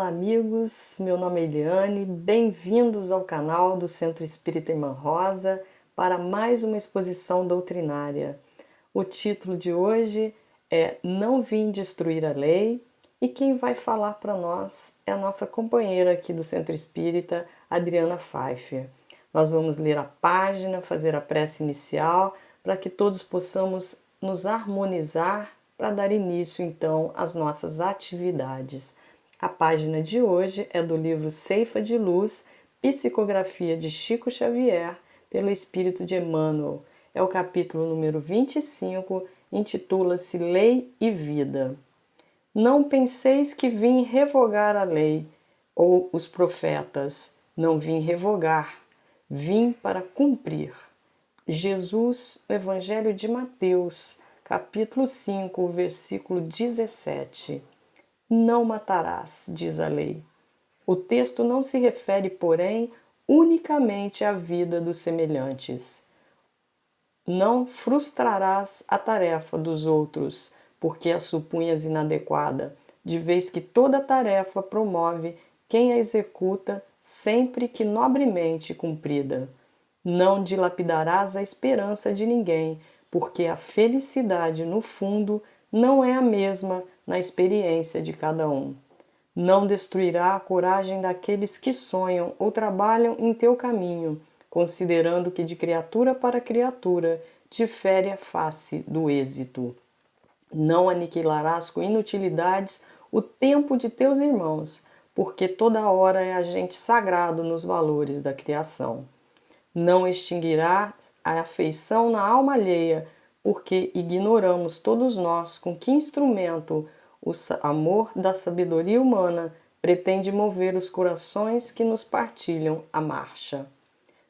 Olá amigos, meu nome é Eliane, bem-vindos ao canal do Centro Espírita Irmã Rosa para mais uma exposição doutrinária. O título de hoje é Não Vim Destruir a Lei e quem vai falar para nós é a nossa companheira aqui do Centro Espírita, Adriana Pfeiffer. Nós vamos ler a página, fazer a prece inicial para que todos possamos nos harmonizar para dar início então às nossas atividades. A página de hoje é do livro Ceifa de Luz, Psicografia de Chico Xavier, pelo Espírito de Emmanuel. É o capítulo número 25, intitula-se Lei e Vida. Não penseis que vim revogar a lei, ou os profetas. Não vim revogar, vim para cumprir. Jesus, o Evangelho de Mateus, capítulo 5, versículo 17. Não matarás, diz a lei. O texto não se refere, porém, unicamente à vida dos semelhantes. Não frustrarás a tarefa dos outros, porque a supunhas inadequada, de vez que toda tarefa promove quem a executa sempre que nobremente cumprida. Não dilapidarás a esperança de ninguém, porque a felicidade, no fundo, não é a mesma na experiência de cada um. Não destruirá a coragem daqueles que sonham ou trabalham em teu caminho, considerando que de criatura para criatura difere a face do êxito. Não aniquilarás com inutilidades o tempo de teus irmãos, porque toda hora é agente sagrado nos valores da criação. Não extinguirá a afeição na alma alheia, porque ignoramos todos nós com que instrumento o amor da sabedoria humana pretende mover os corações que nos partilham a marcha.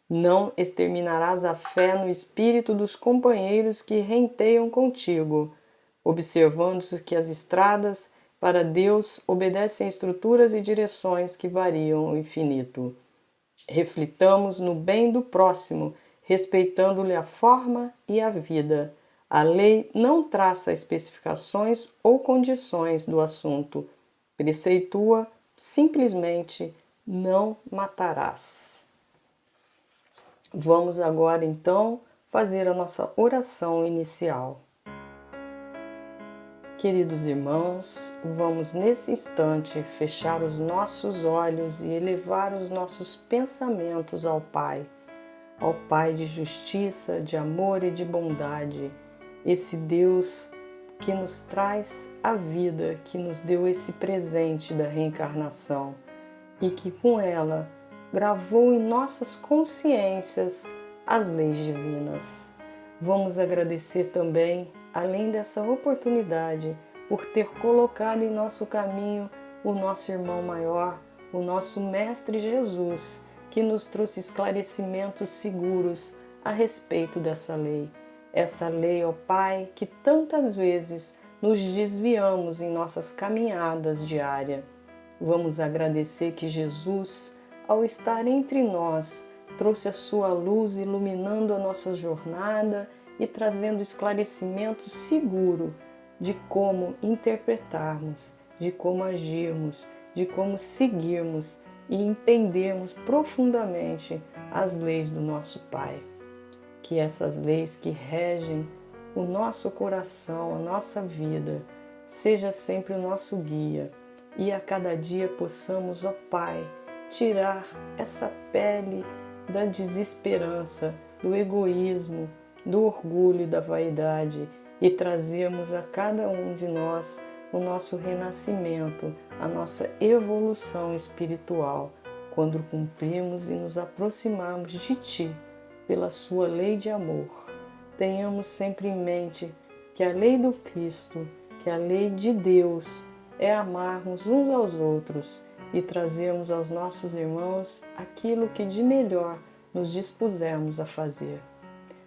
Não exterminarás a fé no espírito dos companheiros que renteiam contigo, observando-se que as estradas para Deus obedecem estruturas e direções que variam ao infinito. Reflitamos no bem do próximo, respeitando-lhe a forma e a vida. A lei não traça especificações ou condições do assunto. Preceitua simplesmente: não matarás. Vamos agora então fazer a nossa oração inicial. Queridos irmãos, vamos nesse instante fechar os nossos olhos e elevar os nossos pensamentos ao Pai de justiça, de amor e de bondade, esse Deus que nos traz a vida, que nos deu esse presente da reencarnação e que com ela gravou em nossas consciências as leis divinas. Vamos agradecer também, além dessa oportunidade, por ter colocado em nosso caminho o nosso irmão maior, o nosso Mestre Jesus, que nos trouxe esclarecimentos seguros a respeito dessa lei. Essa lei, ó Pai, que tantas vezes nos desviamos em nossas caminhadas diárias. Vamos agradecer que Jesus, ao estar entre nós, trouxe a sua luz iluminando a nossa jornada e trazendo esclarecimento seguro de como interpretarmos, de como agirmos, de como seguirmos e entendermos profundamente as leis do nosso Pai. Que essas leis que regem o nosso coração, a nossa vida, seja sempre o nosso guia e a cada dia possamos, ó Pai, tirar essa pele da desesperança, do egoísmo, do orgulho e da vaidade e trazermos a cada um de nós o nosso renascimento, a nossa evolução espiritual, quando cumprimos e nos aproximarmos de Ti pela Sua lei de amor. Tenhamos sempre em mente que a lei do Cristo, que a lei de Deus é amarmos uns aos outros e trazermos aos nossos irmãos aquilo que de melhor nos dispusermos a fazer.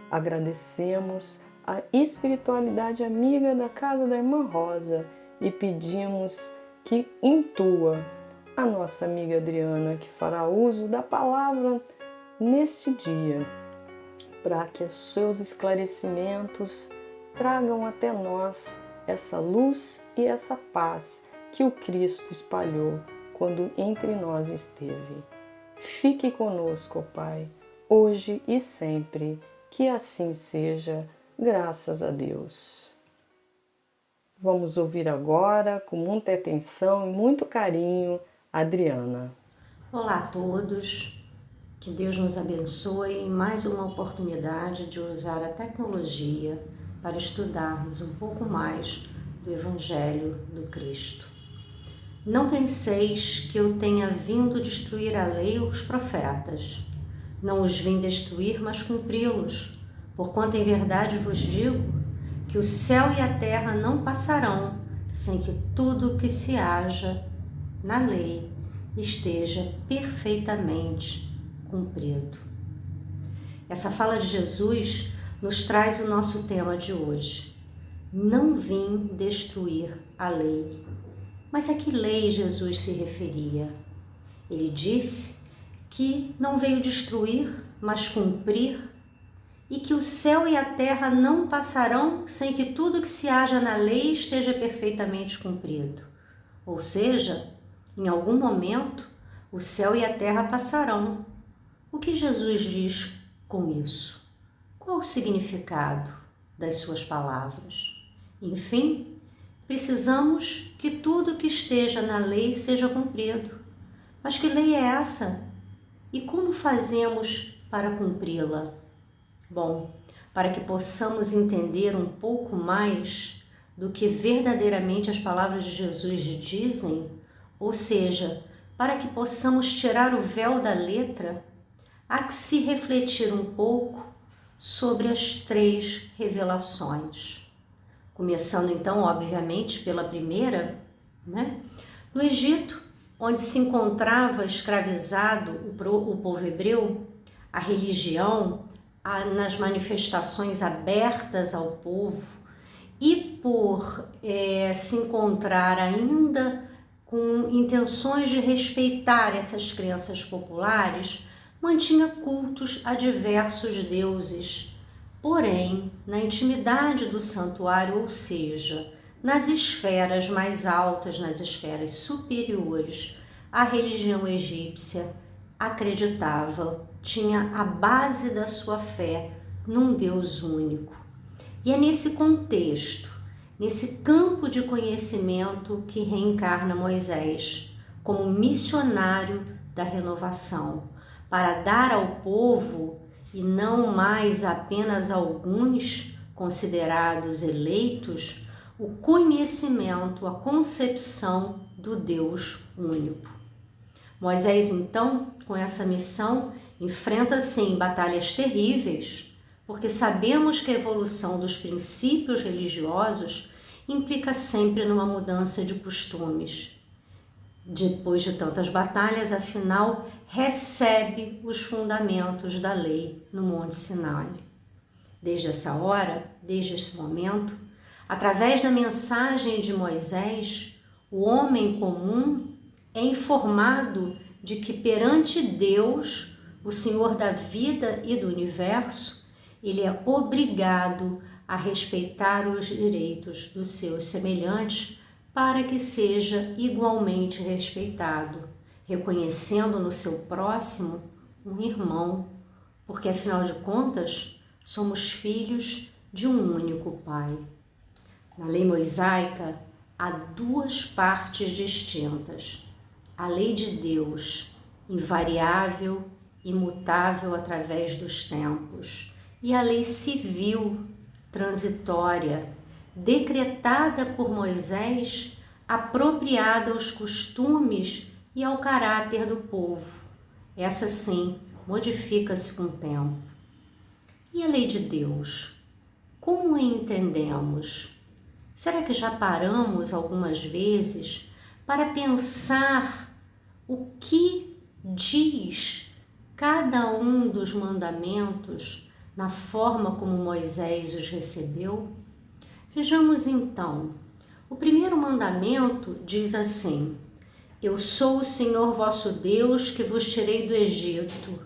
Agradecemos a espiritualidade amiga da Casa da Irmã Rosa e pedimos que intua a nossa amiga Adriana, que fará uso da palavra neste dia, para que os seus esclarecimentos tragam até nós essa luz e essa paz que o Cristo espalhou quando entre nós esteve. Fique conosco, ó Pai, hoje e sempre, que assim seja, graças a Deus. Vamos ouvir agora, com muita atenção e muito carinho, a Adriana. Olá a todos, que Deus nos abençoe em mais uma oportunidade de usar a tecnologia para estudarmos um pouco mais do Evangelho do Cristo. Não penseis que eu tenha vindo destruir a lei ou os profetas. Não os vim destruir, mas cumpri-los. Porquanto em verdade vos digo que o céu e a terra não passarão sem que tudo o que se haja na lei esteja perfeitamente cumprido. Essa fala de Jesus nos traz o nosso tema de hoje. Não vim destruir a lei. Mas a que lei Jesus se referia? Ele disse que não veio destruir, mas cumprir, e que o céu e a terra não passarão sem que tudo que se haja na lei esteja perfeitamente cumprido. Ou seja, em algum momento, o céu e a terra passarão. O que Jesus diz com isso? Qual o significado das suas palavras? Enfim, precisamos que tudo que esteja na lei seja cumprido. Mas que lei é essa? E como fazemos para cumpri-la? Bom, para que possamos entender um pouco mais do que verdadeiramente as palavras de Jesus dizem, ou seja, para que possamos tirar o véu da letra, há que se refletir um pouco sobre as 3 revelações. Começando então, obviamente, pela primeira, No Egito, onde se encontrava escravizado o povo hebreu, a religião, nas manifestações abertas ao povo, e por se encontrar ainda com intenções de respeitar essas crenças populares, mantinha cultos a diversos deuses. Porém, na intimidade do santuário, ou seja, nas esferas mais altas, nas esferas superiores, a religião egípcia acreditava, tinha a base da sua fé num Deus único. E é nesse contexto, nesse campo de conhecimento que reencarna Moisés como missionário da renovação, para dar ao povo, e não mais apenas alguns considerados eleitos, o conhecimento, a concepção do Deus único. Moisés, então, com essa missão, enfrenta sim batalhas terríveis, porque sabemos que a evolução dos princípios religiosos implica sempre numa mudança de costumes. Depois de tantas batalhas, afinal, recebe os fundamentos da lei no Monte Sinai. Desde essa hora, desde esse momento, através da mensagem de Moisés, o homem comum é informado de que perante Deus, o Senhor da vida e do universo, ele é obrigado a respeitar os direitos dos seus semelhantes para que seja igualmente respeitado, reconhecendo no seu próximo um irmão, porque afinal de contas somos filhos de um único Pai. Na lei mosaica há 2 partes distintas: a lei de Deus, invariável, imutável através dos tempos, e a lei civil, transitória, decretada por Moisés, apropriada aos costumes e ao caráter do povo. Essa sim modifica-se com o tempo. E a lei de Deus? Como a entendemos? Será que já paramos algumas vezes para pensar o que diz cada um dos mandamentos na forma como Moisés os recebeu? Vejamos então. O primeiro mandamento diz assim: Eu sou o Senhor vosso Deus que vos tirei do Egito.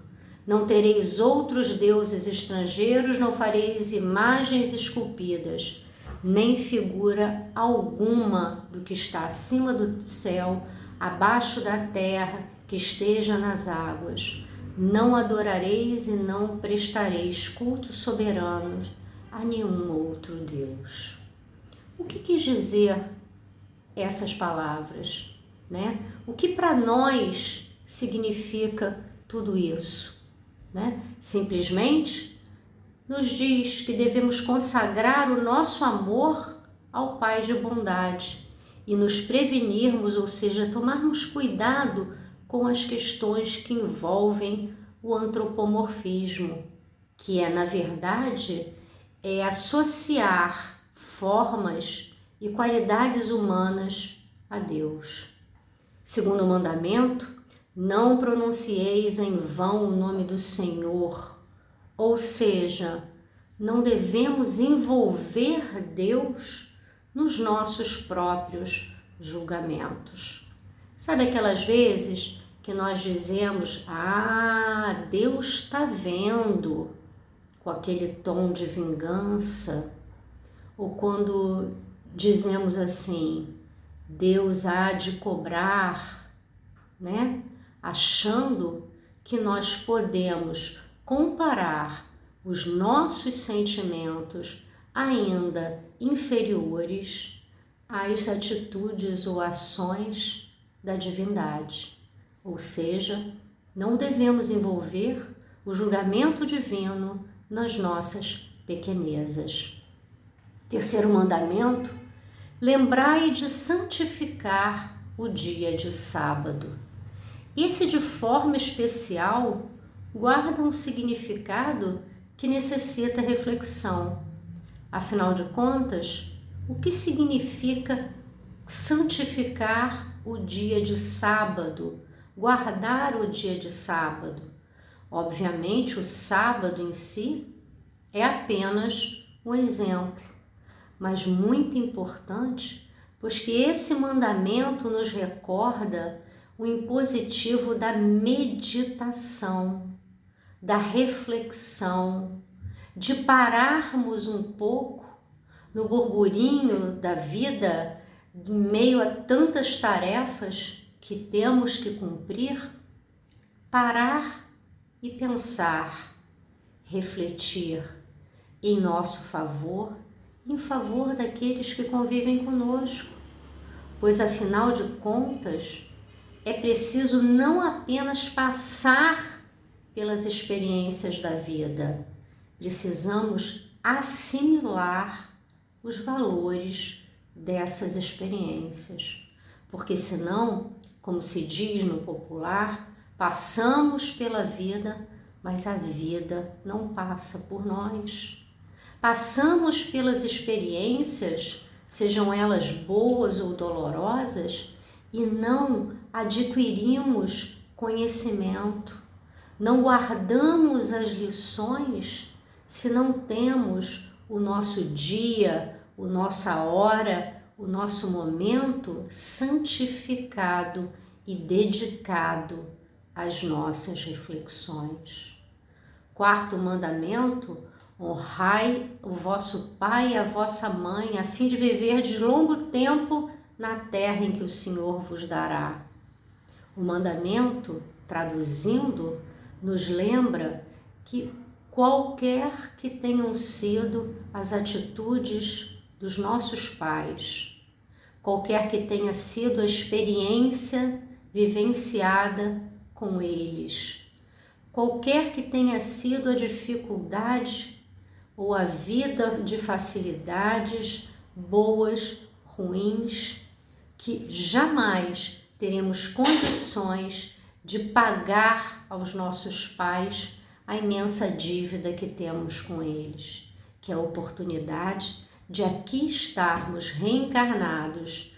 Não tereis outros deuses estrangeiros, não fareis imagens esculpidas, nem figura alguma do que está acima do céu, abaixo da terra, que esteja nas águas. Não adorareis e não prestareis culto soberano a nenhum outro Deus. O que quis dizer essas palavras, né? O que para nós significa tudo isso, né? Simplesmente nos diz que devemos consagrar o nosso amor ao Pai de bondade e nos prevenirmos, ou seja, tomarmos cuidado com as questões que envolvem o antropomorfismo, que é, na verdade, associar formas e qualidades humanas a Deus. Segundo o mandamento, não pronuncieis em vão o nome do Senhor, ou seja, não devemos envolver Deus nos nossos próprios julgamentos. Sabe aquelas vezes que nós dizemos, Deus está vendo, com aquele tom de vingança, ou quando dizemos assim, Deus há de cobrar, né? Achando que nós podemos comparar os nossos sentimentos ainda inferiores às atitudes ou ações da divindade. Ou seja, não devemos envolver o julgamento divino nas nossas pequenezas. Terceiro mandamento, lembrai de santificar o dia de sábado. Esse, de forma especial, guarda um significado que necessita reflexão. Afinal de contas, o que significa santificar o dia de sábado, guardar o dia de sábado? Obviamente, o sábado em si é apenas um exemplo, mas muito importante, pois que esse mandamento nos recorda o impositivo da meditação, da reflexão, de pararmos um pouco no burburinho da vida, em meio a tantas tarefas que temos que cumprir, parar e pensar, refletir em nosso favor, em favor daqueles que convivem conosco, pois afinal de contas é preciso não apenas passar pelas experiências da vida, precisamos assimilar os valores dessas experiências, porque senão, como se diz no popular, passamos pela vida, mas a vida não passa por nós. Passamos pelas experiências, sejam elas boas ou dolorosas, e não adquirimos conhecimento, não guardamos as lições se não temos o nosso dia, a nossa hora, o nosso momento santificado e dedicado às nossas reflexões. Quarto mandamento, honrai o vosso pai e a vossa mãe, a fim de viverdes longo tempo na terra em que o Senhor vos dará. O mandamento, traduzindo, nos lembra que qualquer que tenham sido as atitudes dos nossos pais, qualquer que tenha sido a experiência vivenciada com eles, qualquer que tenha sido a dificuldade ou a vida de facilidades, boas, ruins, que jamais teremos condições de pagar aos nossos pais a imensa dívida que temos com eles, que é a oportunidade de aqui estarmos reencarnados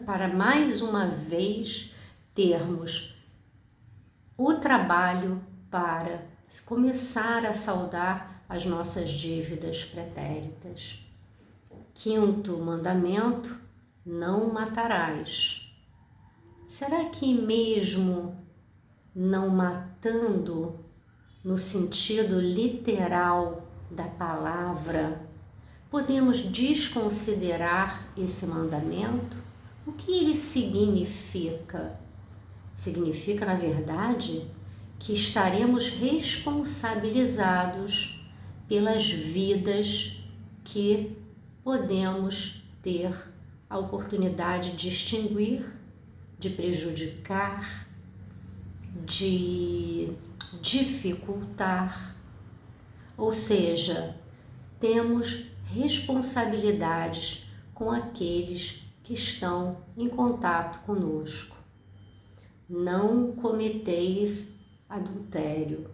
para mais uma vez termos o trabalho para começar a saldar as nossas dívidas pretéritas. Quinto mandamento, não matarás. Será que mesmo não matando no sentido literal da palavra, podemos desconsiderar esse mandamento? O que ele significa? Significa, na verdade, que estaremos responsabilizados pelas vidas que podemos ter a oportunidade de extinguir, de prejudicar, de dificultar. Ou seja, temos responsabilidades com aqueles que estão em contato conosco. Não cometeis adultério.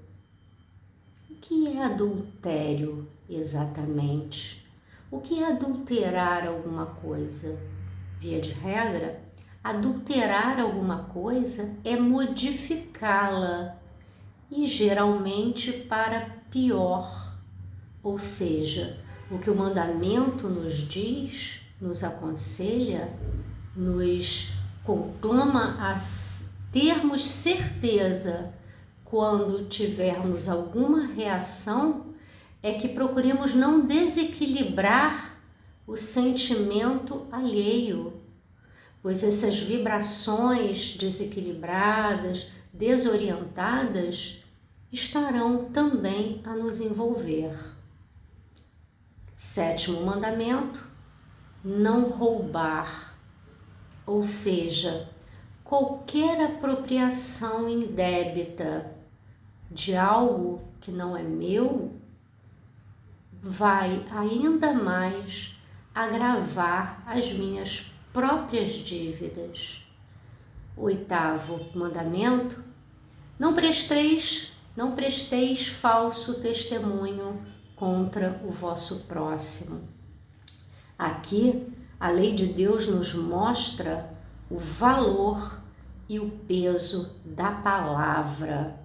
O que é adultério exatamente? O que é adulterar alguma coisa? Via de regra, adulterar alguma coisa é modificá-la e geralmente para pior. Ou seja, o que o mandamento nos diz, nos aconselha, nos conclama a termos certeza quando tivermos alguma reação, é que procuremos não desequilibrar o sentimento alheio, pois essas vibrações desequilibradas, desorientadas, estarão também a nos envolver. 7º mandamento, não roubar, ou seja, qualquer apropriação indébita de algo que não é meu vai ainda mais agravar as minhas próprias dívidas. 8º mandamento, não presteis falso testemunho contra o vosso próximo. Aqui, a lei de Deus nos mostra o valor e o peso da palavra,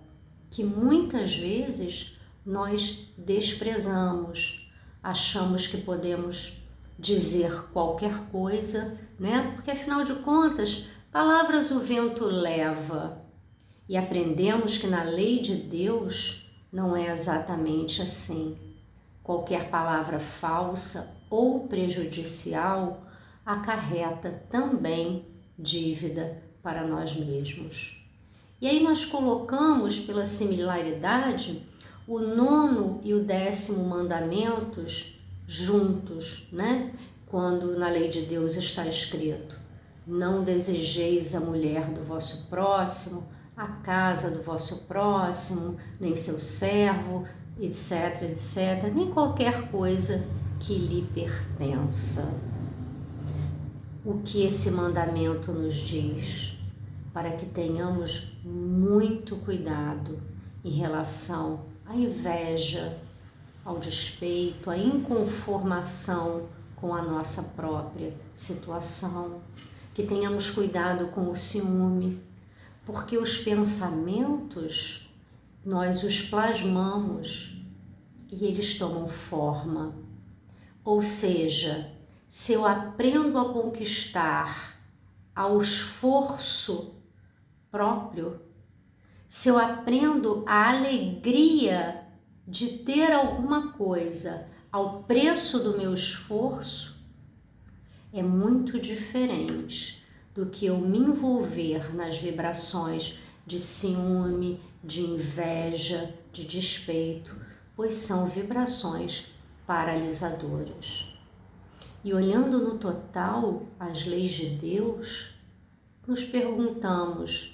que muitas vezes nós desprezamos, achamos que podemos dizer qualquer coisa, né? Porque afinal de contas, palavras o vento leva. E aprendemos que na lei de Deus não é exatamente assim. Qualquer palavra falsa ou prejudicial acarreta também dívida para nós mesmos. E aí nós colocamos, pela similaridade, o 9º e o 10º mandamentos juntos, né? Quando na lei de Deus está escrito: não desejeis a mulher do vosso próximo, a casa do vosso próximo, nem seu servo, etc, etc, nem qualquer coisa que lhe pertença. O que esse mandamento nos diz? Para que tenhamos muito cuidado em relação à inveja, ao despeito, à inconformação com a nossa própria situação, que tenhamos cuidado com o ciúme, porque os pensamentos nós os plasmamos e eles tomam forma. Ou seja, se eu aprendo a conquistar ao esforço próprio, se eu aprendo a alegria de ter alguma coisa ao preço do meu esforço, é muito diferente do que eu me envolver nas vibrações de ciúme, de inveja, de despeito, pois são vibrações paralisadoras. E olhando no total as leis de Deus, nos perguntamos,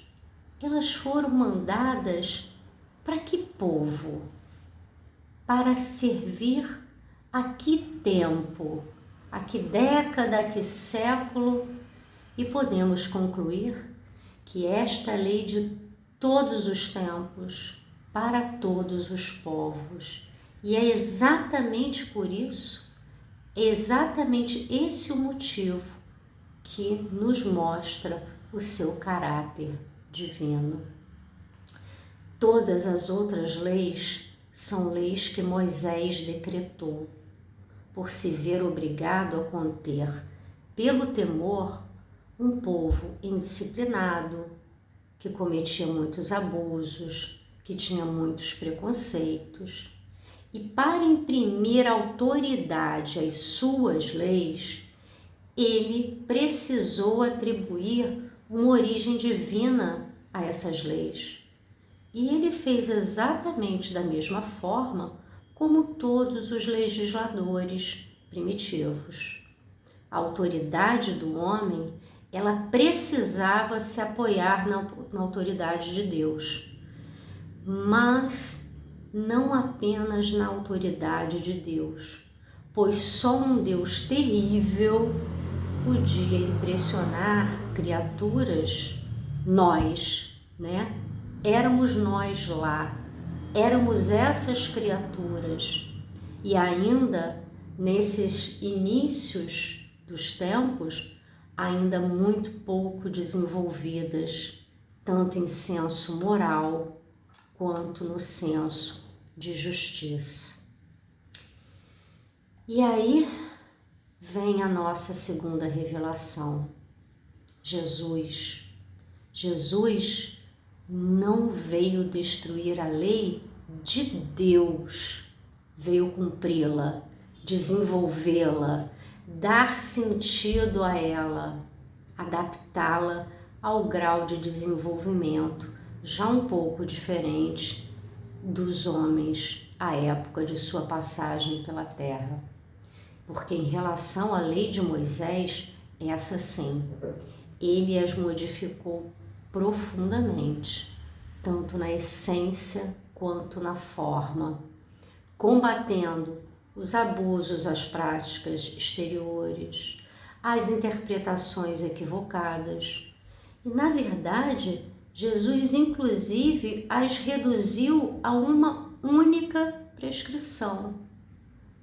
elas foram mandadas para que povo? Para servir a que tempo? A que década, a que século? E podemos concluir que esta é a lei de todos os tempos, para todos os povos. E é exatamente por isso, é exatamente esse o motivo que nos mostra o seu caráter divino. Todas as outras leis são leis que Moisés decretou, por se ver obrigado a conter, pelo temor, um povo indisciplinado, que cometia muitos abusos, que tinha muitos preconceitos. E para imprimir autoridade às suas leis, ele precisou atribuir uma origem divina a essas leis. E ele fez exatamente da mesma forma como todos os legisladores primitivos. A autoridade do homem, ela precisava se apoiar na autoridade de Deus, mas não apenas na autoridade de Deus, pois só um Deus terrível podia impressionar criaturas, nós, né? Éramos nós lá, éramos essas criaturas, e ainda nesses inícios dos tempos, ainda muito pouco desenvolvidas, tanto em senso moral quanto no senso de justiça. E aí vem a nossa segunda revelação. Jesus não veio destruir a lei de Deus, veio cumpri-la, desenvolvê-la, dar sentido a ela, adaptá-la ao grau de desenvolvimento já um pouco diferente dos homens à época de sua passagem pela terra. Porque em relação à lei de Moisés, essa sim, ele as modificou profundamente, tanto na essência quanto na forma, combatendo os abusos às práticas exteriores, as interpretações equivocadas. E, na verdade, Jesus, inclusive, as reduziu a uma única prescrição: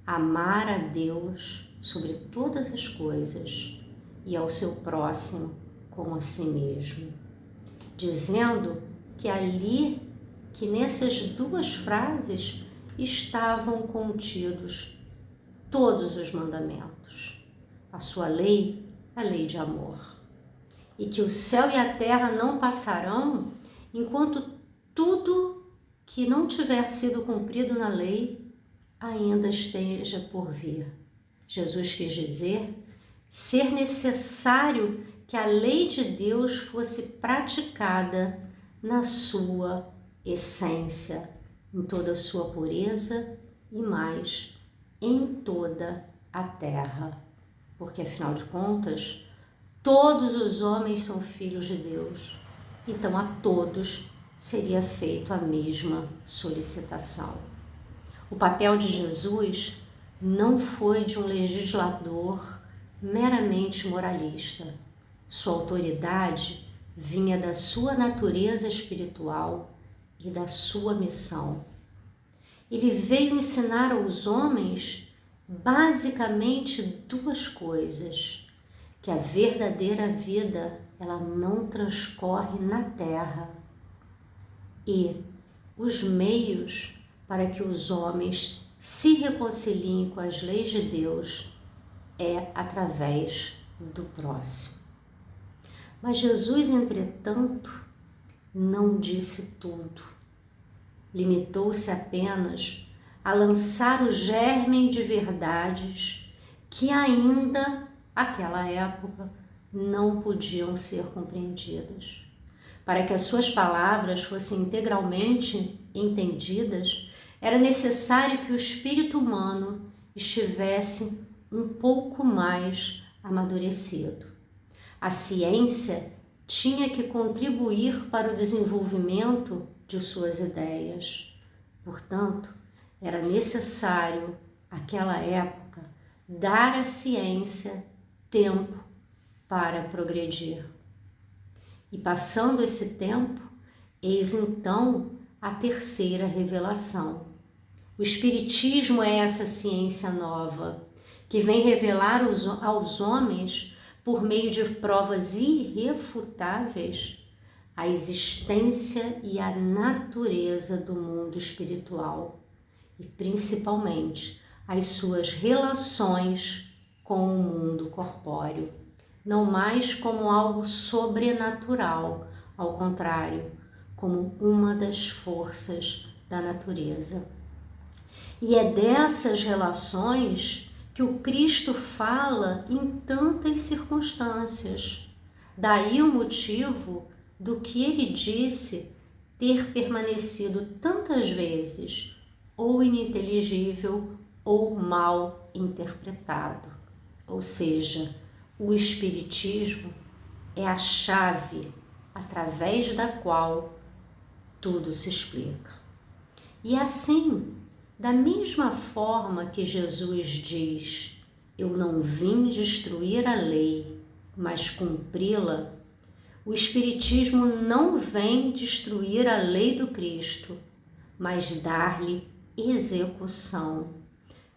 amar a Deus sobre todas as coisas e ao seu próximo como a si mesmo, dizendo que nessas duas frases estavam contidos todos os mandamentos, a sua lei, a lei de amor, e que o céu e a terra não passarão enquanto tudo que não tiver sido cumprido na lei ainda esteja por vir. Jesus quis dizer ser necessário que a lei de Deus fosse praticada na sua essência, em toda a sua pureza e mais, em toda a terra. Porque, afinal de contas, todos os homens são filhos de Deus, então a todos seria feita a mesma solicitação. O papel de Jesus não foi de um legislador meramente moralista. Sua autoridade vinha da sua natureza espiritual e da sua missão. Ele veio ensinar aos homens basicamente duas coisas: que a verdadeira vida ela não transcorre na terra, e os meios para que os homens se reconciliem com as leis de Deus é através do próximo. Mas Jesus, entretanto, não disse tudo. Limitou-se apenas a lançar o germe de verdades que ainda, naquela época, não podiam ser compreendidas. Para que as suas palavras fossem integralmente entendidas, era necessário que o espírito humano estivesse um pouco mais amadurecido. A ciência tinha que contribuir para o desenvolvimento de suas ideias. Portanto, era necessário, naquela época, dar à ciência tempo para progredir. E passando esse tempo, eis então a terceira revelação. O Espiritismo é essa ciência nova, que vem revelar aos homens, por meio de provas irrefutáveis, a existência e a natureza do mundo espiritual e, principalmente, as suas relações com o mundo corpóreo, não mais como algo sobrenatural, ao contrário, como uma das forças da natureza. E é dessas relações que que o Cristo fala em tantas circunstâncias. Daí o motivo do que ele disse ter permanecido tantas vezes ou ininteligível ou mal interpretado. Ou seja, o Espiritismo é a chave através da qual tudo se explica. E assim, da mesma forma que Jesus diz: eu não vim destruir a lei, mas cumpri-la, o Espiritismo não vem destruir a lei do Cristo, mas dar-lhe execução.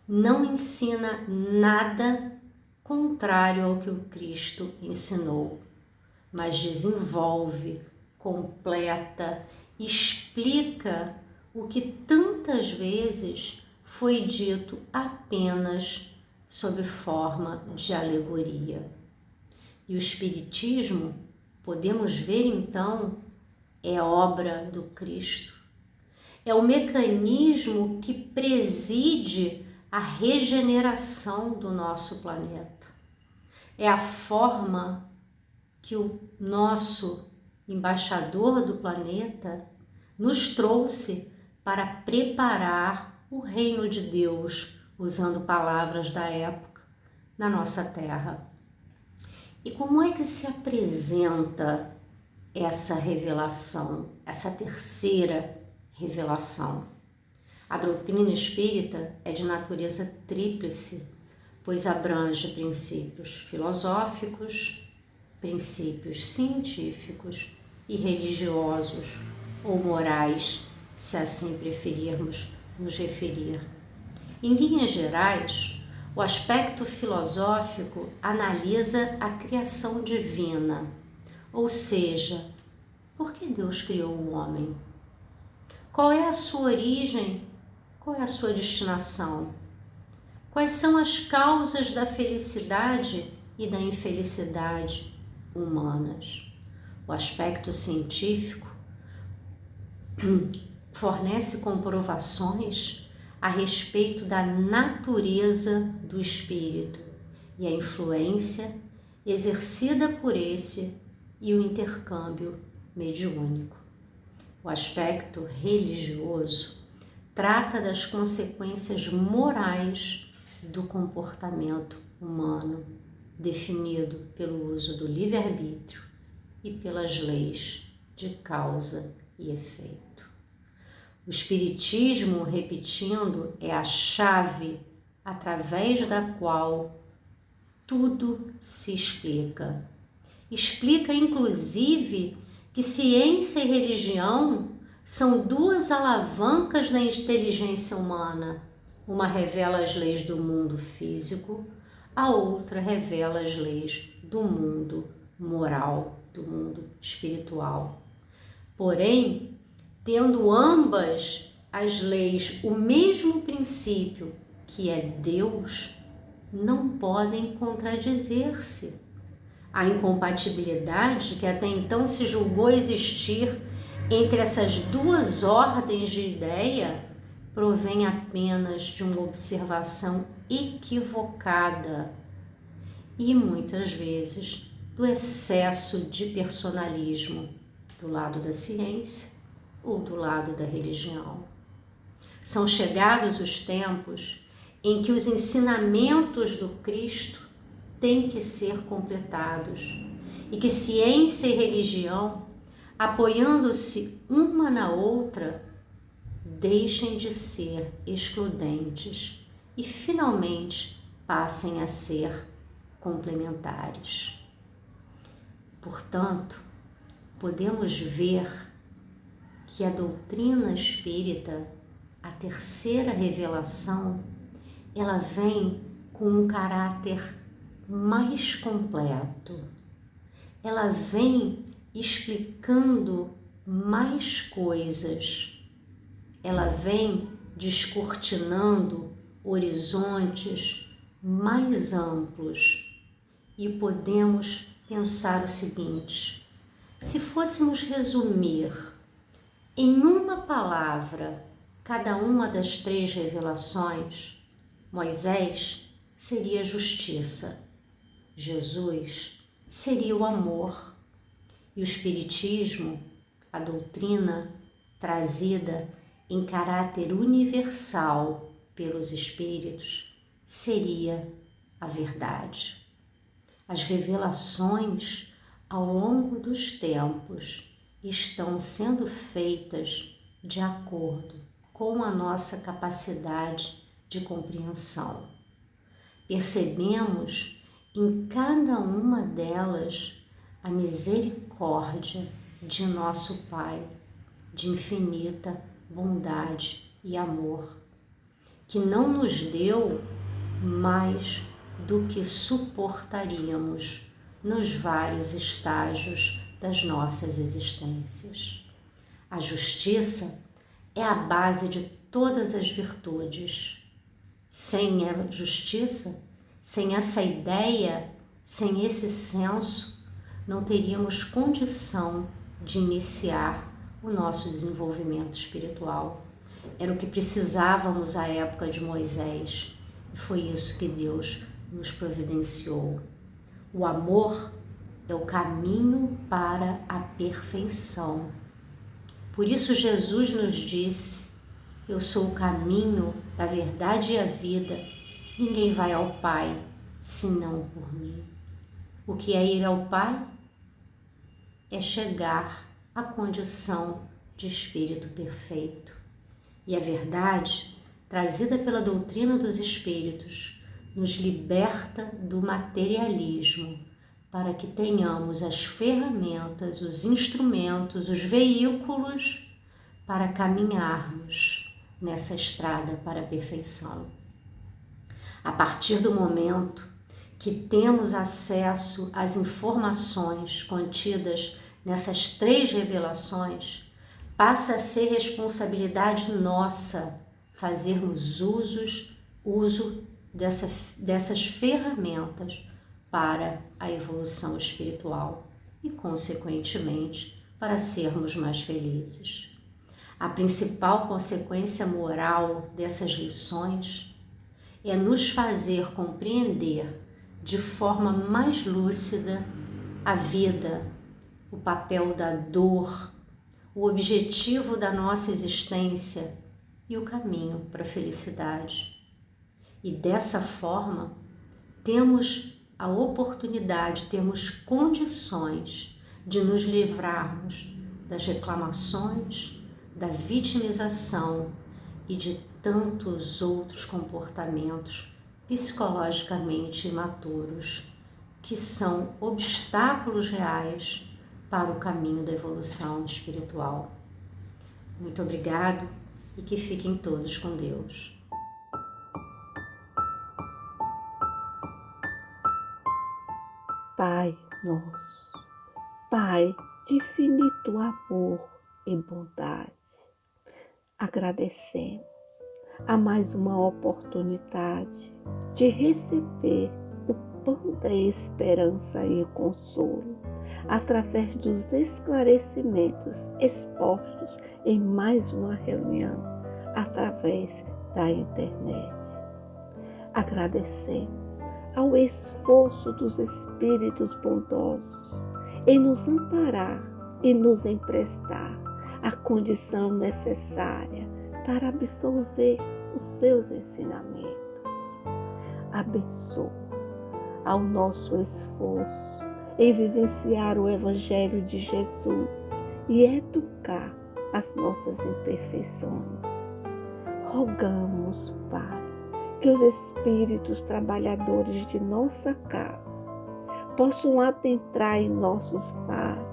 Não ensina nada contrário ao que o Cristo ensinou, mas desenvolve, completa, explica o que tantas vezes foi dito apenas sob forma de alegoria. E o Espiritismo, podemos ver então, é obra do Cristo. É o mecanismo que preside a regeneração do nosso planeta. É a forma que o nosso embaixador do planeta nos trouxe para preparar o reino de Deus, usando palavras da época, na nossa terra. E como é que se apresenta essa revelação, essa terceira revelação? A doutrina espírita é de natureza tríplice, pois abrange princípios filosóficos, princípios científicos e religiosos ou morais, se assim preferirmos nos referir. Em linhas gerais, o aspecto filosófico analisa a criação divina, ou seja, por que Deus criou o homem? Qual é a sua origem? Qual é a sua destinação? Quais são as causas da felicidade e da infelicidade humanas? O aspecto científico fornece comprovações a respeito da natureza do espírito e a influência exercida por esse e o intercâmbio mediúnico. O aspecto religioso trata das consequências morais do comportamento humano, definido pelo uso do livre-arbítrio e pelas leis de causa e efeito. O Espiritismo, repetindo, é a chave através da qual tudo se explica. Explica, inclusive, que ciência e religião são duas alavancas da inteligência humana. Uma revela as leis do mundo físico, a outra revela as leis do mundo moral, do mundo espiritual. Porém, tendo ambas as leis o mesmo princípio, que é Deus, não podem contradizer-se. A incompatibilidade que até então se julgou existir entre essas duas ordens de ideia provém apenas de uma observação equivocada e muitas vezes do excesso de personalismo do lado da ciência ou do lado da religião. São chegados os tempos em que os ensinamentos do Cristo têm que ser completados e que ciência e religião, apoiando-se uma na outra, deixem de ser excludentes e finalmente passem a ser complementares. Portanto, podemos ver que a doutrina espírita, a terceira revelação, ela vem com um caráter mais completo. Ela vem explicando mais coisas. Ela vem descortinando horizontes mais amplos. E podemos pensar o seguinte: se fôssemos resumir em uma palavra cada uma das três revelações, Moisés seria a justiça. Jesus seria o amor. E o Espiritismo, a doutrina trazida em caráter universal pelos Espíritos, seria a verdade. As revelações ao longo dos tempos estão sendo feitas de acordo com a nossa capacidade de compreensão. Percebemos em cada uma delas a misericórdia de nosso Pai, de infinita bondade e amor, que não nos deu mais do que suportaríamos nos vários estágios das nossas existências. A justiça é a base de todas as virtudes. Sem a justiça, sem essa ideia, sem esse senso, não teríamos condição de iniciar o nosso desenvolvimento espiritual. Era o que precisávamos à época de Moisés, e foi isso que Deus nos providenciou. O amor é o caminho para a perfeição. Por isso Jesus nos disse: eu sou o caminho, da verdade e a vida. Ninguém vai ao Pai senão por mim. O que é ir ao Pai? É chegar à condição de espírito perfeito. E a verdade, trazida pela doutrina dos espíritos, nos liberta do materialismo, para que tenhamos as ferramentas, os instrumentos, os veículos para caminharmos nessa estrada para a perfeição. A partir do momento que temos acesso às informações contidas nessas 3 revelações, passa a ser responsabilidade nossa fazermos uso dessas ferramentas para a evolução espiritual e, consequentemente, para sermos mais felizes. A principal consequência moral dessas lições é nos fazer compreender de forma mais lúcida a vida, o papel da dor, o objetivo da nossa existência e o caminho para a felicidade. E dessa forma, temos a oportunidade, temos condições de nos livrarmos das reclamações, da vitimização e de tantos outros comportamentos psicologicamente imaturos, que são obstáculos reais para o caminho da evolução espiritual. Muito obrigado e que fiquem todos com Deus. Pai nosso, Pai de infinito amor e bondade, agradecemos a mais uma oportunidade de receber o pão da esperança e consolo através dos esclarecimentos expostos em mais uma reunião através da internet. Agradecemos ao esforço dos Espíritos bondosos em nos amparar e nos emprestar a condição necessária para absorver os seus ensinamentos. Abençoa ao nosso esforço em vivenciar o Evangelho de Jesus e educar as nossas imperfeições. Rogamos, Pai, que os espíritos trabalhadores de nossa casa possam adentrar em nossos lares,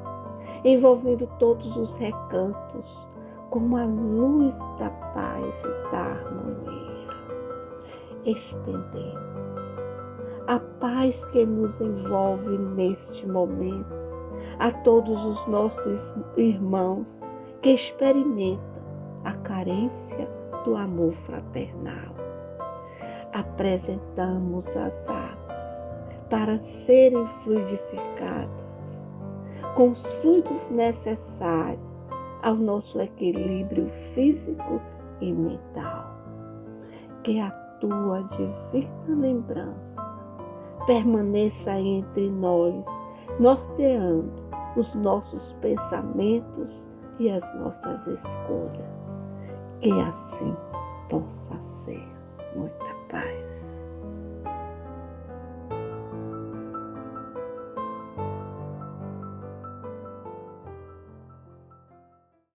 envolvendo todos os recantos com a luz da paz e da harmonia, estendendo a paz que nos envolve neste momento a todos os nossos irmãos que experimentam a carência do amor fraternal. Apresentamos as águas para serem fluidificadas com os fluidos necessários ao nosso equilíbrio físico e mental. Que a tua divina lembrança permaneça entre nós, norteando os nossos pensamentos e as nossas escolhas. Que assim possa ser. Muita paz.